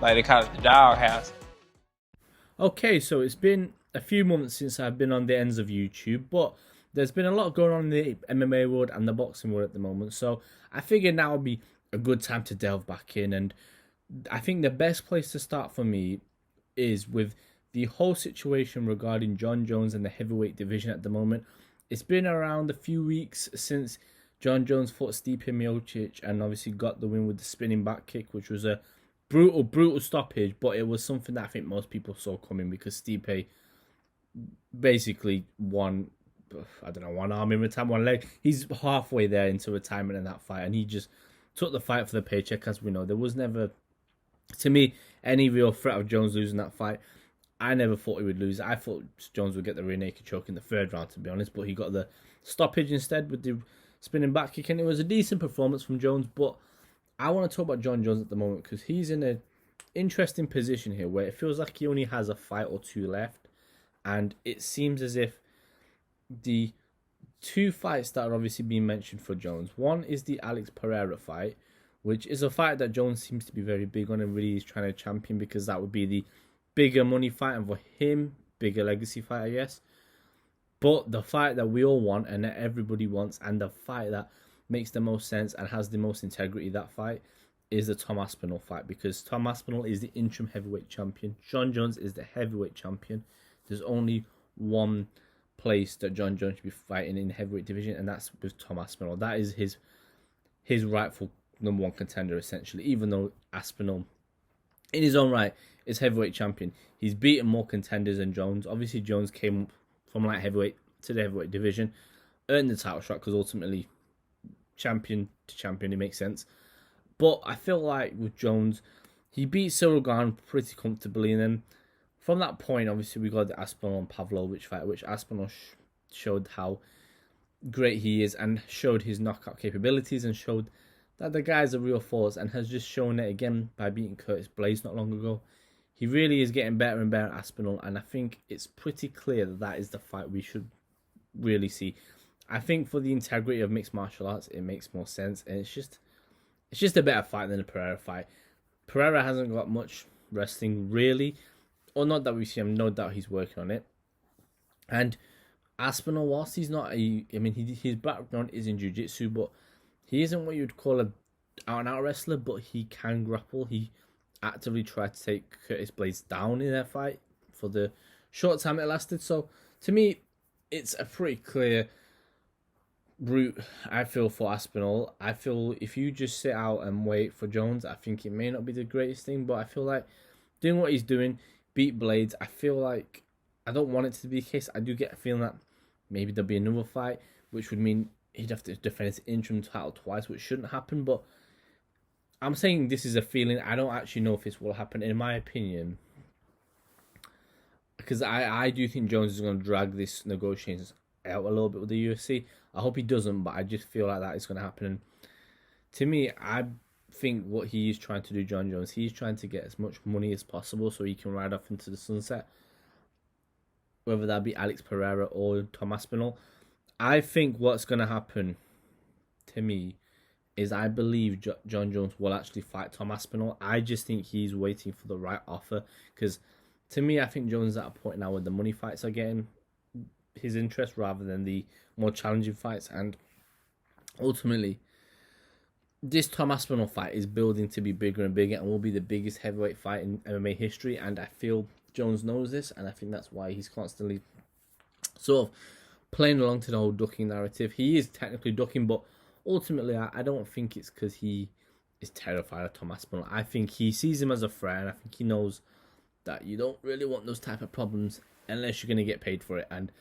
Like they call it the doghouse. Okay, so it's been a few months since I've been on the ends of YouTube, but there's been a lot going on in the MMA world and the boxing world at the moment. So I figured now would be a good time to delve back in. And I think the best place to start for me is with the whole situation regarding Jon Jones and the heavyweight division at the moment. It's been around a few weeks since Jon Jones fought Stipe Miocic and obviously got the win with the spinning back kick, which was a brutal stoppage, but it was something that I think most people saw coming because Stipe basically won, I don't know, one arm in retirement, one leg. He's halfway there into retirement in that fight, and he just took the fight for the paycheck. As we know, there was never, to me, any real threat of Jones losing that fight. I never thought he would lose. I thought Jones would get the rear naked choke in the third round, to be honest, but he got the stoppage instead with the spinning back kick, and it was a decent performance from Jones. But I want to talk about Jon Jones at the moment because he's in an interesting position here where it feels like he only has a fight or two left, and it seems as if the two fights that are obviously being mentioned for Jones, one is the Alex Pereira fight, which is a fight that Jones seems to be very big on and really is trying to champion because that would be the bigger money fight and for him, bigger legacy fight, I guess. But the fight that we all want and that everybody wants, and the fight that makes the most sense and has the most integrity, that fight is the Tom Aspinall fight, because Tom Aspinall is the interim heavyweight champion. Jon Jones is the heavyweight champion. There's only one place that Jon Jones should be fighting in the heavyweight division, and that's with Tom Aspinall. That is his rightful number one contender, essentially, even though Aspinall, in his own right, is heavyweight champion. He's beaten more contenders than Jones. Obviously, Jones came from light heavyweight to the heavyweight division, earned the title shot because ultimately champion to champion, it makes sense. But I feel like with Jones, he beat Cyril Gane pretty comfortably, and then from that point, obviously, we got the Aspinall and Pavlovich fight, which Aspinall showed how great he is and showed his knockout capabilities and showed that the guy's a real force, and has just shown it again by beating Curtis Blaydes not long ago. He really is getting better and better at Aspinall, and I think it's pretty clear that that is the fight we should really see. I think for the integrity of mixed martial arts, it makes more sense, and it's just a better fight than the Pereira fight. Pereira hasn't got much wrestling, really, or not that we see him. No doubt he's working on it. And Aspinall, whilst he's not his background is in jiu-jitsu, but he isn't what you'd call a out-and-out wrestler, but he can grapple. He actively tried to take Curtis Blaydes down in their fight for the short time it lasted. So, to me, it's a pretty clear route, I feel, for Aspinall. I feel if you just sit out and wait for Jones, I think it may not be the greatest thing, but I feel like doing what he's doing, beat Blaydes, I feel like, I don't want it to be the case. I do get a feeling that maybe there'll be another fight, which would mean he'd have to defend his interim title twice, which shouldn't happen, but I'm saying this is a feeling. I don't actually know if this will happen, in my opinion, because I do think Jones is going to drag this negotiations out a little bit with the UFC. I hope he doesn't, but I just feel like that is going to happen. And to me, I think what he is trying to do, Jon Jones, he's trying to get as much money as possible so he can ride off into the sunset, whether that be Alex Pereira or Tom Aspinall. I think what's going to happen, to me, is I believe Jon Jones will actually fight Tom Aspinall. I just think he's waiting for the right offer, because to me, I think Jones is at a point now where the money fights are getting his interest rather than the more challenging fights, and ultimately this Tom Aspinall fight is building to be bigger and bigger and will be the biggest heavyweight fight in MMA history, and I feel Jones knows this, and I think that's why he's constantly sort of playing along to the whole ducking narrative. He is technically ducking, but ultimately I don't think it's because he is terrified of Tom Aspinall. I think he sees him as a threat, and I think he knows that you don't really want those type of problems unless you're going to get paid for it, and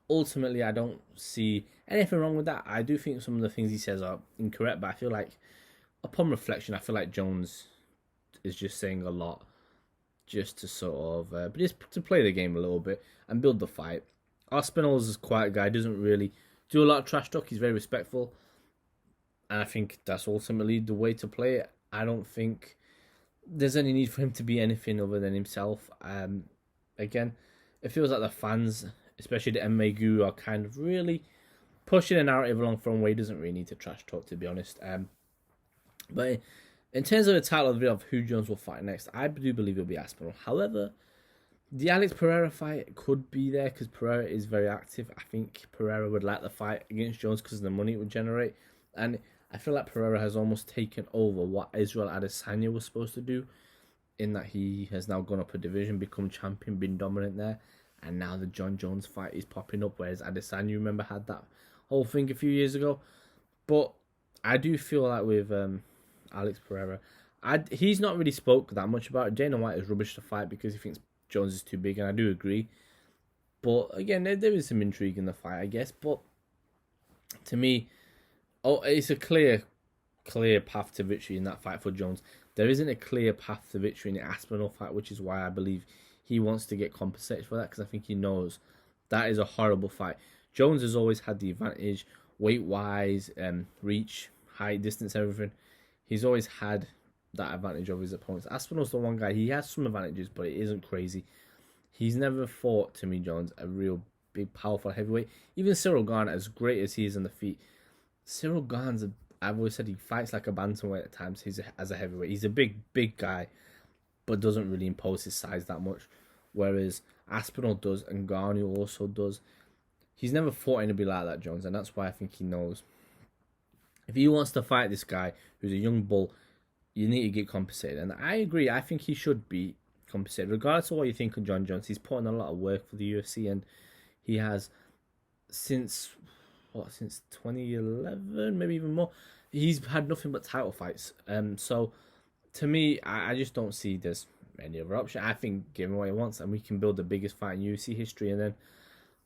ultimately I don't see anything wrong with that. I do think some of the things he says are incorrect, but I feel like upon reflection, I feel like Jones is just saying a lot just to sort of but just to play the game a little bit and build the fight. Aspinall's a quiet guy, doesn't really do a lot of trash talk. He's very respectful, and I think that's ultimately the way to play it. I don't think there's any need for him to be anything other than himself. Again, it feels like the fans, especially the MMA guru, are kind of really pushing the narrative along from where he doesn't really need to trash talk, to be honest. But in terms of the title of the video of who Jones will fight next, I do believe it'll be Aspinall. However, the Alex Pereira fight could be there because Pereira is very active. I think Pereira would like the fight against Jones because of the money it would generate. And I feel like Pereira has almost taken over what Israel Adesanya was supposed to do, in that he has now gone up a division, become champion, been dominant there. And now the Jon Jones fight is popping up, whereas Adesanya, remember, had that whole thing a few years ago. But I do feel like with Alex Pereira, he's not really spoke that much about it. Dana White has rubbish the fight because he thinks Jones is too big, and I do agree. But again, there is some intrigue in the fight, I guess. But to me, it's a clear path to victory in that fight for Jones. There isn't a clear path to victory in the Aspinall fight, which is why I believe he wants to get compensated for that, because I think he knows that is a horrible fight. Jones has always had the advantage, weight-wise, reach, height, distance, everything. He's always had that advantage over his opponents. Aspinall's the one guy, he has some advantages, but it isn't crazy. He's never fought, to me, Jones, a real big, powerful heavyweight. Even Cyril Gane, as great as he is on the feet, Cyril Gane's, I've always said he fights like a bantamweight at times. As a heavyweight, he's a big guy, but doesn't really impose his size that much. Whereas Aspinall does, and Gane also does. He's never fought anybody like that, Jones, and that's why I think he knows. If he wants to fight this guy who's a young bull, you need to get compensated. And I agree, I think he should be compensated. Regardless of what you think of Jon Jones, he's put in a lot of work for the UFC, and he has, since 2011, maybe even more, he's had nothing but title fights. So to me, I just don't see there's any other option. I think give him what he wants, and we can build the biggest fight in UFC history, and then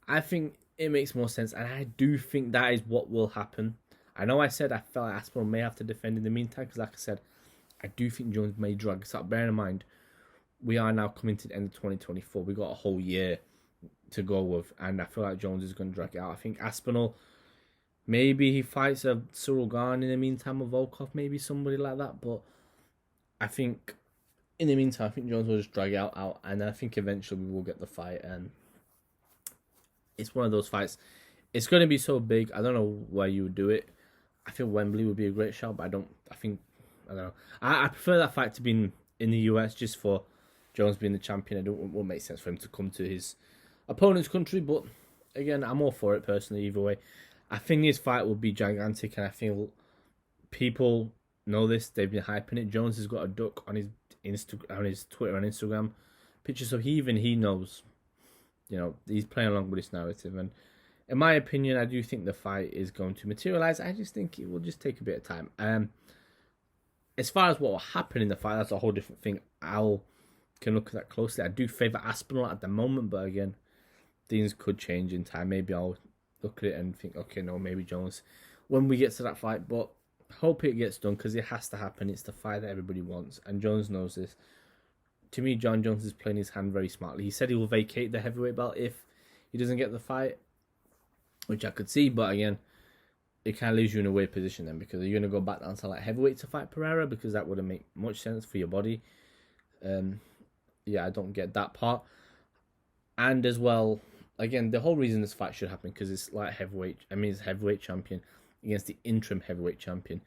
I think it makes more sense, and I do think that is what will happen. I know I said I felt like Aspinall may have to defend in the meantime, because like I said, I do think Jones may drag this out. Bear in mind, we are now coming to the end of 2024. We got a whole year to go with, and I feel like Jones is going to drag it out. I think Aspinall, maybe he fights a Cyril Gane in the meantime, or Volkov, maybe somebody like that. But I think in the meantime, I think Jones will just drag it out, and I think eventually we will get the fight. And it's one of those fights. It's going to be so big. I don't know where you would do it. I feel Wembley would be a great shout, but I don't know. I prefer that fight to be in the US, just for Jones being the champion. It won't make sense for him to come to his opponent's country, but again, I'm all for it personally either way. I think this fight will be gigantic, and I feel people know this. They've been hyping it. Jones has got a duck on his Twitter and Instagram picture, so he knows, he's playing along with this narrative. And in my opinion, I do think the fight is going to materialize. I just think it will just take a bit of time. As far as what will happen in the fight, that's a whole different thing. Can look at that closely. I do favour Aspinall at the moment, but again, things could change in time. Maybe I'll look at it and think, okay, no, maybe Jones when we get to that fight. But hope it gets done, because it has to happen. It's the fight that everybody wants, and Jones knows this. To me, Jon Jones is playing his hand very smartly. He said he will vacate the heavyweight belt if he doesn't get the fight, which I could see, but again, it kind of leaves you in a weird position then, because you're going to go back down to like heavyweight to fight Pereira, because that wouldn't make much sense for your body. Yeah, I don't get that part. And as well, again, the whole reason this fight should happen, because it's like it's heavyweight champion against the interim heavyweight champion.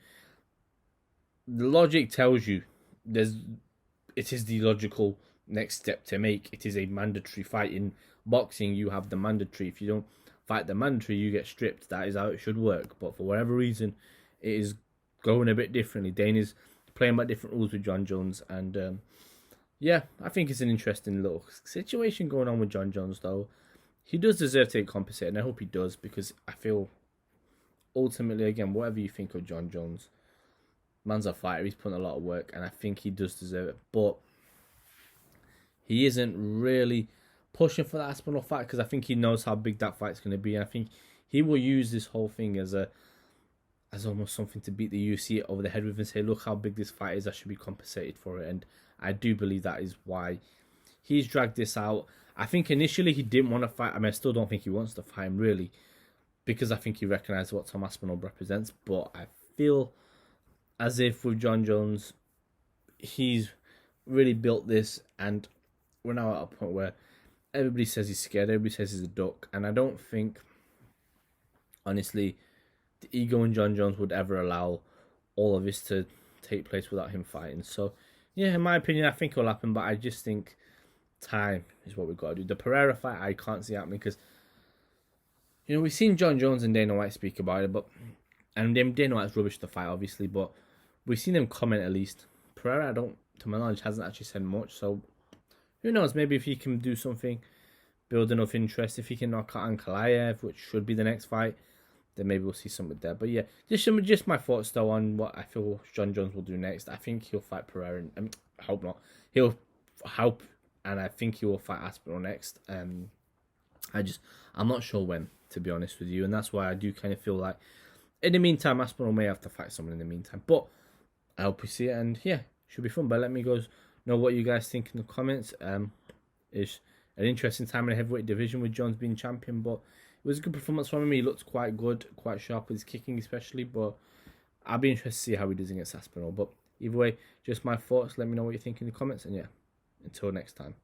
The logic tells you it is the logical next step to make. It is a mandatory fight. In boxing, you have the mandatory. If you don't fight the mandatory, you get stripped. That is how it should work. But for whatever reason, it is going a bit differently. Dana's playing by different rules with Jon Jones, and yeah, I think it's an interesting little situation going on with Jon Jones, though. He does deserve to get compensated, and I hope he does, because I feel ultimately, again, whatever you think of Jon Jones, man's a fighter. He's putting a lot of work, and I think he does deserve it. But he isn't really pushing for that Aspinall fight, because I think he knows how big that fight's going to be. And I think he will use this whole thing as almost something to beat the UFC over the head with, and say, look how big this fight is, I should be compensated for it. And I do believe that is why he's dragged this out. I think initially he didn't want to fight. I mean, I still don't think he wants to fight him, really, because I think he recognises what Tom Aspinall represents. But I feel as if with Jon Jones, he's really built this, and we're now at a point where everybody says he's scared, everybody says he's a duck, and I don't think, honestly, the ego in Jon Jones would ever allow all of this to take place without him fighting. So, yeah, in my opinion, I think it'll happen, but I just think time is what we've got to do. The Pereira fight, I can't see happening because, you know, we've seen Jon Jones and Dana White speak about it, and Dana White's rubbish the fight, obviously, but we've seen them comment at least. Pereira, to my knowledge, hasn't actually said much, so who knows? Maybe if he can do something, build enough interest, if he can knock out Ankalaev, which should be the next fight, then maybe we'll see something there. But yeah, just my thoughts though on what I feel Jon Jones will do next. I think he'll fight Pereira. I hope not. He'll help, and I think he will fight Aspinall next. I'm not sure when, to be honest with you, and that's why I do kind of feel like in the meantime Aspinall may have to fight someone in the meantime. But I hope we see it, and yeah, should be fun. But let me know what you guys think in the comments. It's an interesting time in the heavyweight division with Jones being champion, but it was a good performance from him. He looked quite good, quite sharp with his kicking especially, but I'll be interested to see how he does against Aspinall. But either way, just my thoughts. Let me know what you think in the comments, and yeah, until next time.